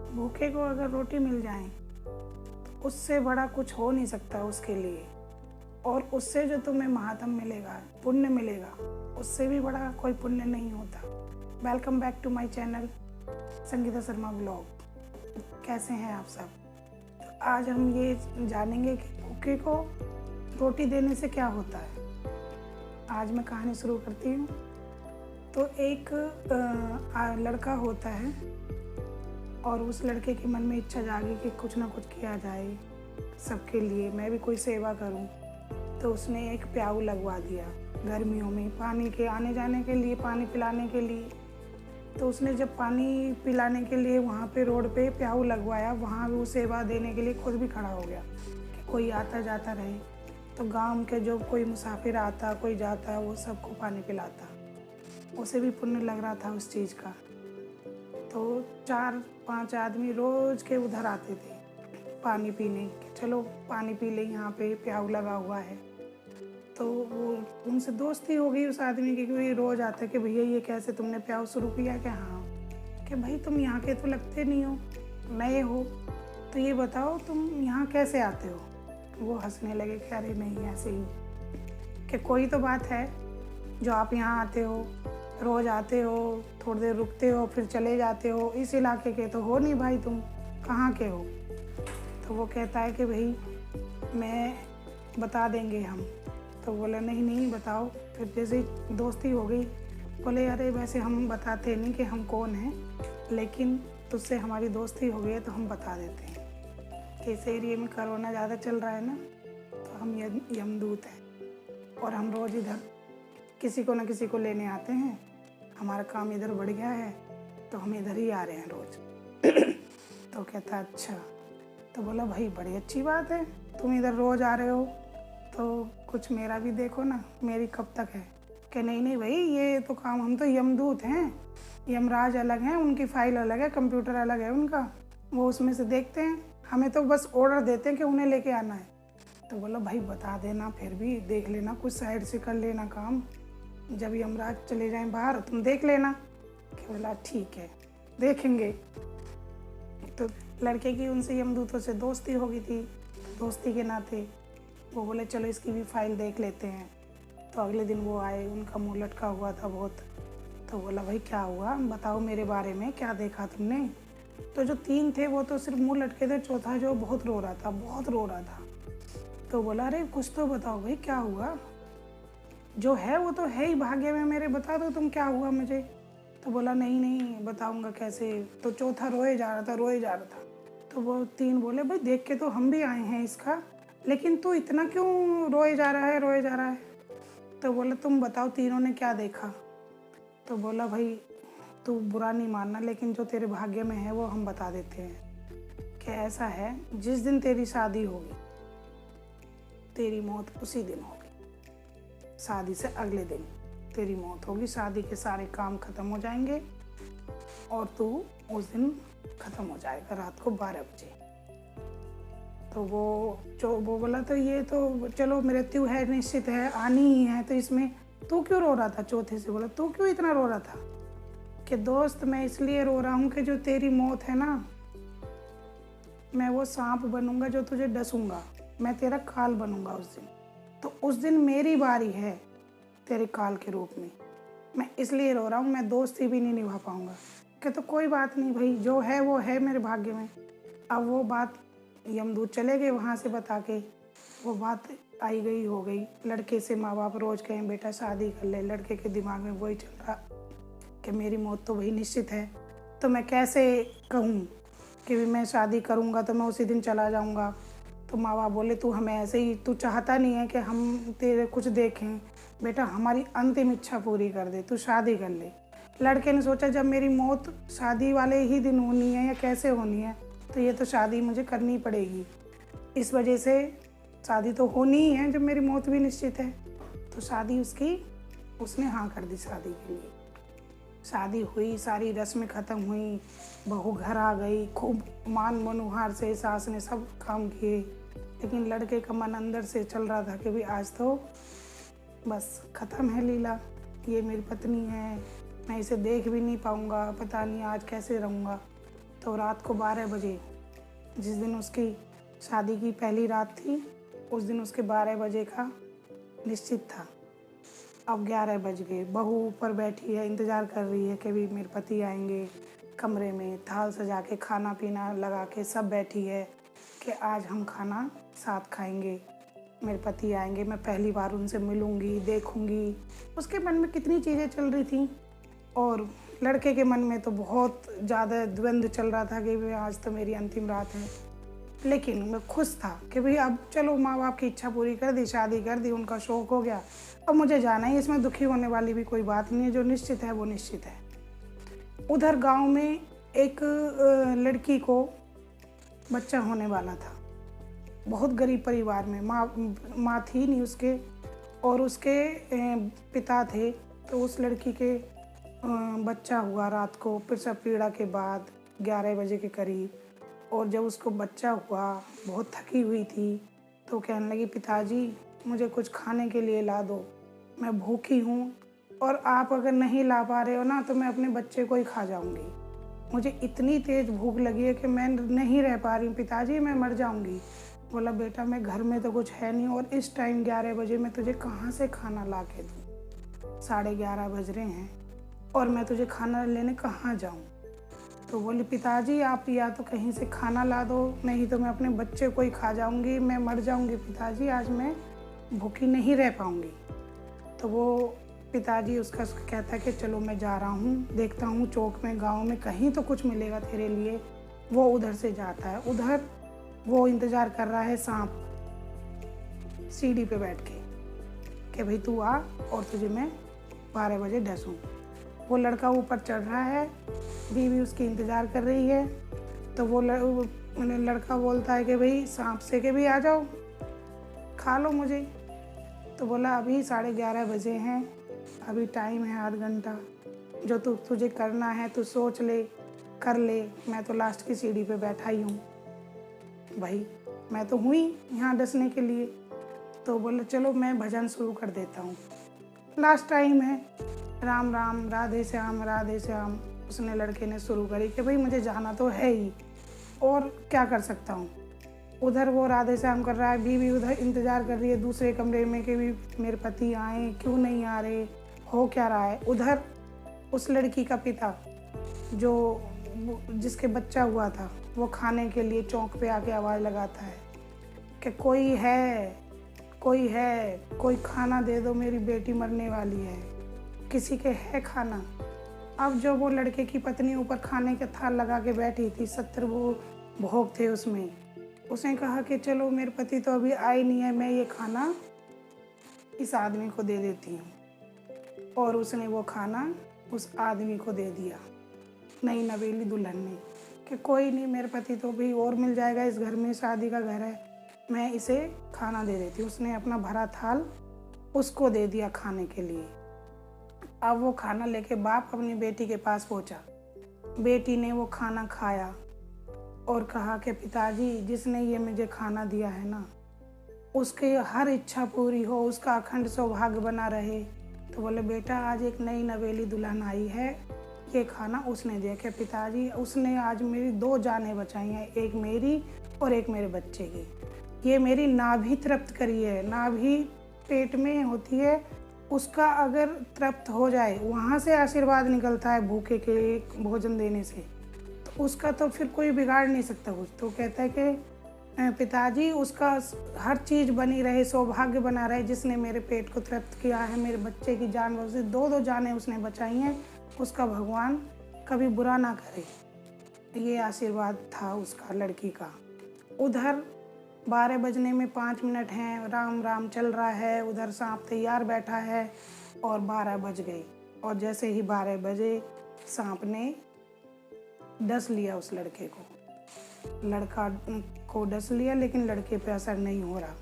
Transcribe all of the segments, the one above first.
भूखे को अगर रोटी मिल जाए उससे बड़ा कुछ हो नहीं सकता उसके लिए, और उससे जो तुम्हें महात्म मिलेगा, पुण्य मिलेगा, उससे भी बड़ा कोई पुण्य नहीं होता। Welcome back to my channel Sangeeta Sharma blog. कैसे हैं आप सब? तो आज हम ये जानेंगे कि भूखे को रोटी देने से क्या होता है। आज मैं कहानी शुरू करती हूँ। तो एक लड़का होता है और उस लड़के के मन में इच्छा जागी कि कुछ ना कुछ किया जाए सबके लिए, मैं भी कोई सेवा करूं। तो उसने एक प्याऊ लगवा दिया गर्मियों में पानी के आने जाने के लिए, पानी पिलाने के लिए। तो उसने जब पानी पिलाने के लिए वहाँ पे रोड पे प्याऊ लगवाया, वहाँ भी वो सेवा देने के लिए खुद भी खड़ा हो गया कि कोई आता जाता रहे। तो गांव के जो कोई मुसाफिर आता कोई जाता वो सबको पानी पिलाता। उसे भी पुण्य लग रहा था उस चीज़ का। तो 4-5 आदमी रोज़ के उधर आते थे पानी पीने के, चलो पानी पी ले, यहाँ पे प्याऊ लगा हुआ है। तो वो उनसे दोस्ती हो गई उस आदमी की, क्योंकि रोज़ आते कि भैया ये कैसे तुमने प्याऊ शुरू किया? कि हाँ, कि भाई तुम यहाँ के तो लगते नहीं हो, नए हो, तो ये बताओ तुम यहाँ कैसे आते हो? वो हंसने लगे कि अरे नहीं ऐसे ही, कि कोई तो बात है जो आप यहाँ आते हो, रोज़ आते हो, थोड़ी देर रुकते हो फिर चले जाते हो, इस इलाके के तो हो नहीं भाई, तुम कहाँ के हो? तो वो कहता है कि भाई मैं बता देंगे हम। तो बोला नहीं नहीं बताओ। फिर जैसे दोस्ती हो गई, बोले अरे वैसे हम बताते नहीं कि हम कौन हैं, लेकिन तुझसे हमारी दोस्ती हो गई है तो हम बता देते हैं कि इस एरिए में कोरोना ज़्यादा चल रहा है ना, तो हम यमदूत हैं और हम रोज़ इधर किसी को ना किसी को लेने आते हैं। हमारा काम इधर बढ़ गया है तो हम इधर ही आ रहे हैं रोज़। तो कहता अच्छा। तो बोला भाई बड़ी अच्छी बात है, तुम इधर रोज़ आ रहे हो तो कुछ मेरा भी देखो ना, मेरी कब तक है? कि नहीं नहीं भाई ये तो काम, हम तो यमदूत हैं, यमराज अलग हैं, उनकी फाइल अलग है, कंप्यूटर अलग है उनका, वो उसमें से देखते हैं, हमें तो बस ऑर्डर देते हैं कि उन्हें लेके आना है। तो बोला भाई बता देना, फिर भी देख लेना, कुछ साइड से कर लेना काम, जब यमराज चले जाएं बाहर तुम देख लेना। कि बोला ठीक है देखेंगे। तो लड़के की उनसे यमदूतों से दोस्ती हो गई थी, दोस्ती के नाते वो बोले चलो इसकी भी फाइल देख लेते हैं। तो अगले दिन वो आए, उनका मुँह लटका हुआ था बहुत। तो बोला भाई क्या हुआ, बताओ मेरे बारे में, क्या देखा तुमने? तो जो 3 थे वो तो सिर्फ मुँह लटके थे, चौथा जो बहुत रो रहा था, बहुत रो रहा था। तो बोला अरे कुछ तो बताओ भाई क्या हुआ, जो है वो तो है ही भाग्य में मेरे, बता दो तुम क्या हुआ मुझे। तो बोला नहीं नहीं बताऊंगा कैसे। तो चौथा रोए जा रहा था, रोए जा रहा था। तो वो 3 बोले भाई देख के तो हम भी आए हैं इसका, लेकिन तू इतना क्यों रोए जा रहा है, रोए जा रहा है? तो बोला तुम बताओ तीनों ने क्या देखा? तो बोला भाई तू बुरा नहीं मानना, लेकिन जो तेरे भाग्य में है वो हम बता देते हैं। कि ऐसा है, जिस दिन तेरी शादी होगी तेरी मौत उसी दिन होगी, शादी से अगले दिन तेरी मौत होगी, शादी के सारे काम खत्म हो जाएंगे और तू उस दिन ख़त्म हो जाएगा रात को 12 बजे। तो वो बोला तो ये तो चलो मृत्यु है, निश्चित है, आनी ही है, तो इसमें तू क्यों रो रहा था? चौथे से बोला तू क्यों इतना रो रहा था? कि दोस्त मैं इसलिए रो रहा हूँ कि जो तेरी मौत है ना, मैं वो सांप बनूंगा जो तुझे डसूंगा, मैं तेरा काल बनूंगा उस दिन। तो उस दिन मेरी बारी है तेरे काल के रूप में, मैं इसलिए रो रहा हूँ, मैं दोस्ती भी नहीं निभा पाऊँगा। कि तो कोई बात नहीं भाई, जो है वो है मेरे भाग्य में। अब वो बात यमदूत चले गए वहाँ से बता के, वो बात आई गई हो गई। लड़के से माँ बाप रोज़ कहें बेटा शादी कर ले, लड़के के दिमाग में वही चल रहा कि मेरी मौत तो वही निश्चित है, तो मैं कैसे कहूँ कि मैं शादी करूँगा तो मैं उसी दिन चला जाऊँगा। तो माँ बाप बोले तू हमें ऐसे ही, तू चाहता नहीं है कि हम तेरे कुछ देखें, बेटा हमारी अंतिम इच्छा पूरी कर दे, तू शादी कर ले। लड़के ने सोचा जब मेरी मौत शादी वाले ही दिन होनी है या कैसे होनी है, तो ये तो शादी मुझे करनी पड़ेगी, इस वजह से शादी तो होनी ही है जब मेरी मौत भी निश्चित है। तो शादी उसने हाँ कर दी शादी के लिए। शादी हुई, सारी रस्में ख़त्म हुई, बहू घर आ गई, खूब मान मनुहार से सास ने सब काम किए, लेकिन लड़के का मन अंदर से चल रहा था कि भाई आज तो बस ख़त्म है लीला, ये मेरी पत्नी है, मैं इसे देख भी नहीं पाऊँगा, पता नहीं आज कैसे रहूँगा। तो तो रात को 12 बजे, जिस दिन उसकी शादी की पहली रात थी, उस दिन उसके 12 बजे का निश्चित था। अब 11 बज गए। बहू ऊपर बैठी है, इंतज़ार कर रही है कि भी मेरे पति आएंगे। कमरे में थाल सजा के, खाना पीना लगा के सब बैठी है कि आज हम खाना साथ खाएंगे, मेरे पति आएंगे, मैं पहली बार उनसे मिलूंगी, देखूंगी। उसके मन में कितनी चीज़ें चल रही थी और लड़के के मन में तो बहुत ज़्यादा द्वंद्व चल रहा था कि भाई आज तो मेरी अंतिम रात है। लेकिन मैं खुश था कि भाई अब चलो, माँ बाप की इच्छा पूरी कर दी, शादी कर दी, उनका शौक़ हो गया, अब मुझे जाना ही, इसमें दुखी होने वाली भी कोई बात नहीं है। जो निश्चित है वो निश्चित है। उधर गांव में एक लड़की को बच्चा होने वाला था, बहुत गरीब परिवार में। माँ थी नहीं उसके, और उसके पिता थे। तो उस लड़की के बच्चा हुआ रात को प्रसव पीड़ा के बाद 11 बजे के करीब। और जब उसको बच्चा हुआ, बहुत थकी हुई थी, तो कहने लगी, पिताजी मुझे कुछ खाने के लिए ला दो, मैं भूखी हूँ, और आप अगर नहीं ला पा रहे हो ना तो मैं अपने बच्चे को ही खा जाऊँगी। मुझे इतनी तेज़ भूख लगी है कि मैं नहीं रह पा रही हूँ पिताजी, मैं मर जाऊँगी। बोला, बेटा मैं घर में तो कुछ है नहीं, और इस टाइम 11 बजे मैं तुझे कहाँ से खाना ला के दूँ? 11:30 बज रहे हैं और मैं तुझे खाना लेने कहाँ जाऊँ? तो बोली, पिताजी आप या तो कहीं से खाना ला दो, नहीं तो मैं अपने बच्चे को ही खा जाऊँगी, मैं मर जाऊँगी पिताजी, आज मैं भूखी नहीं रह पाऊँगी। तो वो पिताजी उसका कहता है कि चलो मैं जा रहा हूँ, देखता हूँ चौक में, गांव में कहीं तो कुछ मिलेगा तेरे लिए। वो उधर से जाता है। उधर वो इंतज़ार कर रहा है सांप, सीढ़ी पे बैठ के कि भाई तू आ और तुझे मैं 12 बजे डसूँ। वो लड़का ऊपर चढ़ रहा है, बीवी उसकी इंतज़ार कर रही है। तो वो लड़का बोलता है कि भाई सांप से के भी आ जाओ, खा लो मुझे। तो बोला, अभी 11:30 बजे हैं, अभी टाइम है आध घंटा, जो तुझे करना है तू सोच ले, कर ले, मैं तो लास्ट की सीढ़ी पे बैठा ही हूँ भाई, मैं तो हुई यहाँ डसने के लिए। तो बोले, चलो मैं भजन शुरू कर देता हूँ, लास्ट टाइम है, राम राम राधे श्याम राधे श्याम। उसने लड़के ने शुरू करी कि भाई मुझे जाना तो है ही, और क्या कर सकता हूँ। उधर वो राधे श्याम कर रहा है, बीवी उधर इंतज़ार कर रही है दूसरे कमरे में कि भी मेरे पति आए, क्यों नहीं आ रहे, हो क्या रहा है। उधर उस लड़की का पिता, जो जिसके बच्चा हुआ था, वो खाने के लिए चौक पे आके आवाज़ लगाता है कि कोई है, कोई है, कोई खाना दे दो, मेरी बेटी मरने वाली है, किसी के है खाना। अब जो वो लड़के की पत्नी ऊपर खाने का थाल लगा के बैठी थी, 70 वो भोग थे उसमें, उसने कहा कि चलो मेरे पति तो अभी आए नहीं है, मैं ये खाना इस आदमी को दे देती हूँ। और उसने वो खाना उस आदमी को दे दिया, नई नवेली दुल्हन ने, कि कोई नहीं, मेरे पति तो भी और मिल जाएगा, इस घर में शादी का घर है, मैं इसे खाना दे देती हूँ। उसने अपना भरा थाल उसको दे दिया खाने के लिए। अब वो खाना लेके बाप अपनी बेटी के पास पहुँचा। बेटी ने वो खाना खाया और कहा कि पिताजी, जिसने ये मुझे खाना दिया है ना, उसकी हर इच्छा पूरी हो, उसका अखंड सौभाग्य बना रहे। तो बोले, बेटा आज एक नई नवेली दुल्हन आई है, ये खाना उसने दिया। कि पिताजी, उसने आज मेरी 2 जानें बचाई हैं, एक मेरी और एक मेरे बच्चे की। ये मेरी नाभि तृप्त करी है, नाभि पेट में होती है, उसका अगर तृप्त हो जाए, वहाँ से आशीर्वाद निकलता है भूखे के भोजन देने से, तो उसका तो फिर कोई बिगाड़ नहीं सकता कुछ। तो कहता है कि पिताजी, उसका हर चीज़ बनी रहे, सौभाग्य बना रहे, जिसने मेरे पेट को तृप्त किया है, मेरे बच्चे की जान बची, 2 जानें उसने बचाई हैं, उसका भगवान कभी बुरा ना करे। ये आशीर्वाद था उसका, लड़की का। उधर 12 बजने में 5 मिनट हैं, राम राम चल रहा है, उधर सांप तैयार बैठा है, और 12 बज गए। और जैसे ही 12 बजे, सांप ने डस लिया उस लड़के को। लड़का को डस लिया, लेकिन लड़के पे असर नहीं हो रहा।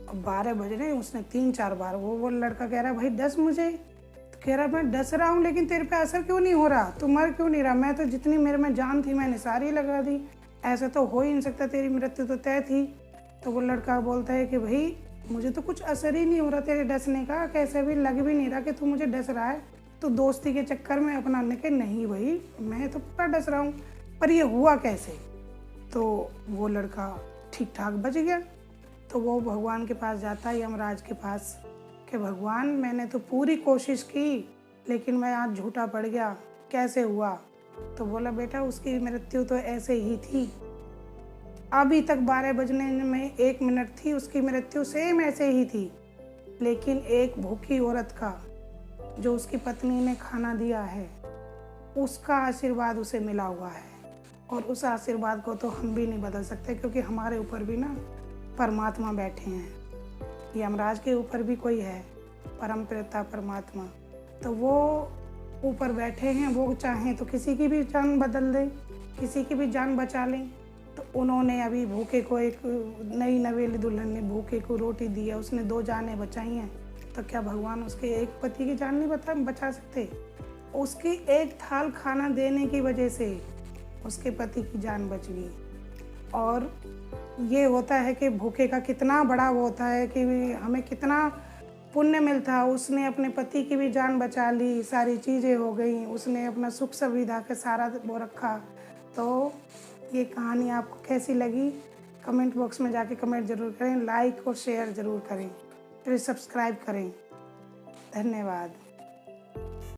अब 12 बज रहे, उसने 3-4 बार, वो लड़का कह रहा, भाई डस मुझे। तो कह रहा, मैं डस रहा हूँ, लेकिन तेरे पे असर क्यों नहीं हो रहा, तू मर क्यों नहीं रहा, मैं तो जितनी मेरे में जान थी मैंने सारी लगा दी, ऐसा तो हो ही नहीं सकता, तेरी मृत्यु तो तय थी। तो वो लड़का बोलता है कि भाई मुझे तो कुछ असर ही नहीं हो रहा तेरे डसने का, कैसे भी लग भी नहीं रहा कि तू मुझे डस रहा है। तो दोस्ती के चक्कर में अपना के नहीं भाई, मैं तो पूरा डस रहा हूँ, पर ये हुआ कैसे? तो वो लड़का ठीक ठाक बच गया। तो वो भगवान के पास जाता है, यमराज के पास, कि भगवान मैंने तो पूरी कोशिश की लेकिन मैं आज झूठा पड़ गया, कैसे हुआ? तो बोला बेटा उसकी मृत्यु तो ऐसे ही थी, अभी तक 12 बजने में 1 मिनट थी, उसकी मृत्यु सेम ऐसे ही थी। लेकिन एक भूखी औरत का, जो उसकी पत्नी ने खाना दिया है, उसका आशीर्वाद उसे मिला हुआ है। और उस आशीर्वाद को तो हम भी नहीं बदल सकते, क्योंकि हमारे ऊपर भी ना परमात्मा बैठे हैं, यमराज के ऊपर भी कोई है, परम पिता परमात्मा। तो वो ऊपर बैठे हैं, वो चाहें तो किसी की भी जान बदल दें, किसी की भी जान बचा लें। तो उन्होंने अभी भूखे को, एक नई नवेली दुल्हन ने भूखे को रोटी दी है, उसने 2 जानें बचाई हैं। तो क्या भगवान उसके एक पति की जान नहीं बचा सकते? उसकी एक थाल खाना देने की वजह से उसके पति की जान बच गई। और ये होता है कि भूखे का कितना बड़ा वो होता है कि हमें कितना पुण्य मिलता है। उसने अपने पति की भी जान बचा ली, सारी चीज़ें हो गई, उसने अपना सुख सुविधा का सारा वो रखा। तो ये कहानी आपको कैसी लगी? कमेंट बॉक्स में जाके कमेंट ज़रूर करें, लाइक और शेयर ज़रूर करें, फिर सब्सक्राइब करें। धन्यवाद।